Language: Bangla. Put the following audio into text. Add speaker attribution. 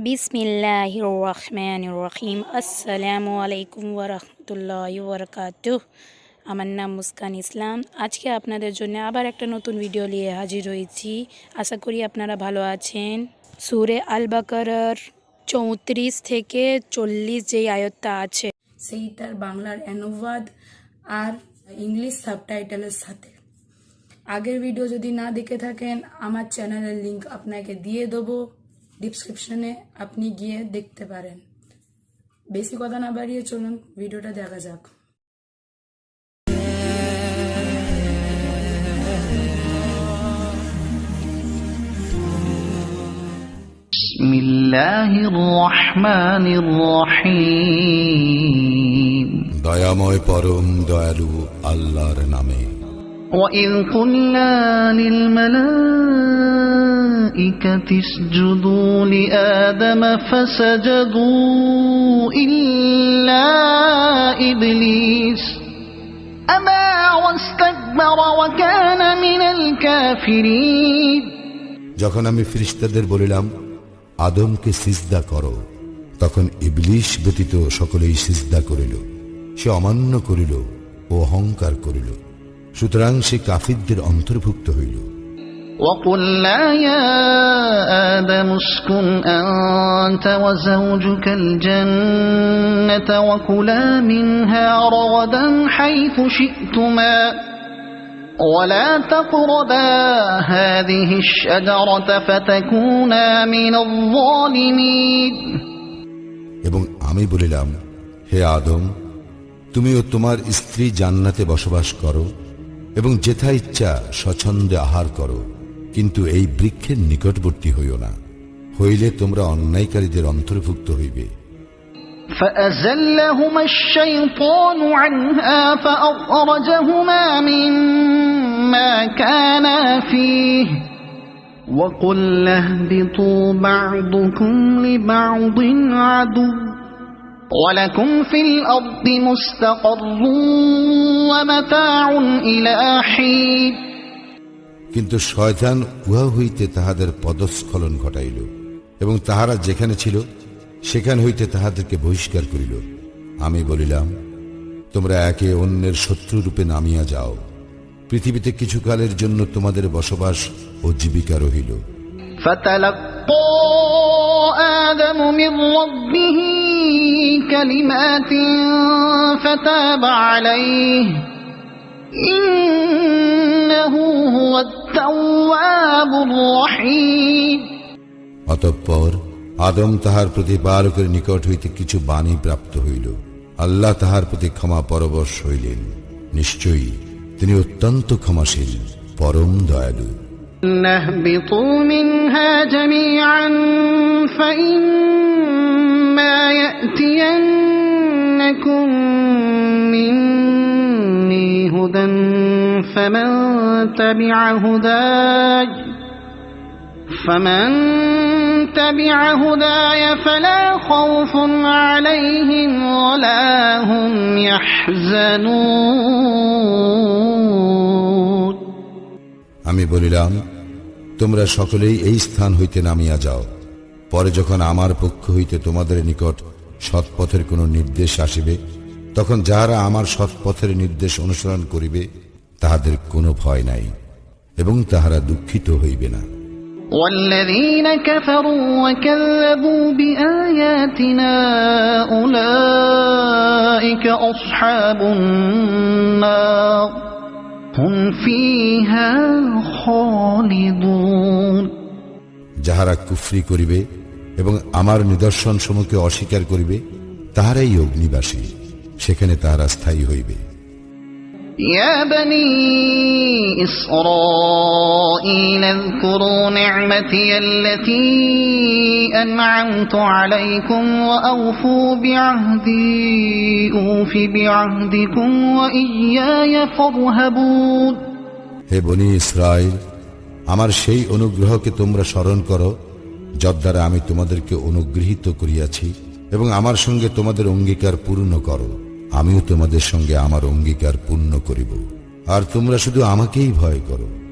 Speaker 1: বিসমিল্লাহির রহমানির রহিম। আসসালামু আলাইকুম ওয়া রাহমাতুল্লাহি ওয়া বারাকাতুহু। আমার নাম মুস্কান ইসলাম। আজকে আপনাদের জন্য আবার একটা নতুন ভিডিও নিয়ে হাজির হয়েছি। আশা করি আপনারা ভালো আছেন। সূরা আল বাকারার 34 থেকে 40 যেই আয়াতটা আছে সেইটার বাংলার অনুবাদ আর ইংলিশ সাবটাইটেলের সাথে। আগের ভিডিও যদি না দেখে থাকেন আমার চ্যানেলের লিংক আপনাকে দিয়ে দেবো ডিসক্রিপশনে, আপনি গিয়ে দেখতে পারেন। বেশি কথা না বাড়িয়ে চলুন ভিডিওটা দেখা যাক।
Speaker 2: বিসমিল্লাহির রহমানির রহিম।
Speaker 3: দয়াময় পরম দয়ালু আল্লাহর নামে।
Speaker 2: وَإِذْ قُلْنَا لِلْمَلَائِكَةِ اسْجُدُوا لِآدَمَ فَسَجَدُوا إِلَّا إِبْلِيسَ أَبَى وَاسْتَكْبَرَ وَكَانَ مِنَ الْكَافِرِينَ।
Speaker 3: যখন আমি ফেরেশতাদের বলিলাম আদমকে সিজদা করো, তখন ইবলিস ব্যতীত সকলেই সিজদা করিল। সে অমান্য করিল ও অহংকার করিল, সুতরাং সে কাফিরদের অন্তর্ভুক্ত হইল।
Speaker 2: وَقُلْنَا يَا آدَمُ اسْكُنْ أَنْتَ وَزَوْجُكَ الْجَنَّةَ وَكُلَا مِنْهَا رَغَدًا حَيْثُ شِئْتُمَا وَلَا تَقْرَبَا هَذِهِ الشَّجَرَةَ فَتَكُونَا مِنَ الظَّالِمِينَ।
Speaker 3: এবং আমি বলিলাম, হে আদম, তুমি ও তোমার স্ত্রী জান্নাতে বসবাস করো এবং যেথা ইচ্ছা স্বচ্ছন্দে আহার করো, কিন্তু এই বৃক্ষের নিকটবর্তী হইও না, হইলে তোমরা অন্যায়কারীদের অন্তর্ভুক্ত হইবে।
Speaker 2: فأزلهما الشيطان عنها فأخرجهما مما كانا فيه وقلنا اهبطوا بعضكم لبعض عدو ولكم في الأرض مستقر ومتاع إلى حين।
Speaker 3: কিন্তু শয়তান উহা হইতে তাহাদের পদস্খলন ঘটাইল এবং তাহারা যেখানে ছিল সেখান হইতে তাহাদেরকে বহিষ্কার করিল। আমি বলিলাম, তোমরা একে অন্যের শত্রুরূপে নামিয়া যাও, পৃথিবীতে কিছুকালের জন্য তোমাদের বসবাস ও জীবিকা রহিল।
Speaker 2: فتلقى آدم من ربه كلمات فتاب عليه إنه هو التواب الرحيم।
Speaker 3: অতঃপর আদম তাহার প্রতিপালকের নিকট হইতে কিছু বাণী প্রাপ্ত হইল। আল্লাহ তাহার প্রতি ক্ষমা পরবশ হইলেন, নিশ্চয়ই তিনি অত্যন্ত ক্ষমাশীল, পরম দয়ালু।
Speaker 2: اهبطوا منها جميعا فإما يأتينكم مني هدى فمن تبع هداي فلا خوف عليهم ولا هم يحزنون।
Speaker 3: আমি বলিলাম, তোমরা সকলেই এই স্থান হইতে নামিয়া যাও। পরে যখন আমার পক্ষ হইতে তোমাদের নিকট সৎপথের কোন নির্দেশ আসিবে, তখন যাহারা আমার সৎপথের নির্দেশ অনুসরণ করিবে তাহাদের কোনো ভয় নাই এবং তাহারা দুঃখিত হইবে না।
Speaker 2: والذين كفروا وكذبوا بآياتنا أولئك أصحاب النار هم فيها خالدون।
Speaker 3: যাহারা কুফরি করিবে এবং আমার নিদর্শন সমূহকে অস্বীকার করিবে তাহারাই অগ্নিবাসী, সেখানে তাহারা স্থায়ী হইবে।
Speaker 2: يا بني إسرائيل اذكروا نعمتي التي أنعمت عليكم وأوفوا بعهدي أوف بعهدكم وإياي فارهبون।
Speaker 3: হে বনি ইসরাইল, আমার সেই অনুগ্রহকে তোমরা স্মরণ করো যদ্বারা আমি তোমাদেরকে অনুগৃহীত করিয়াছি, এবং আমার সঙ্গে তোমাদের অঙ্গীকার পূর্ণ করো, আমিও তোমাদের সঙ্গে আমার অঙ্গীকার পূর্ণ করিব, আর তোমরা শুধু আমাকেই ভয় করো।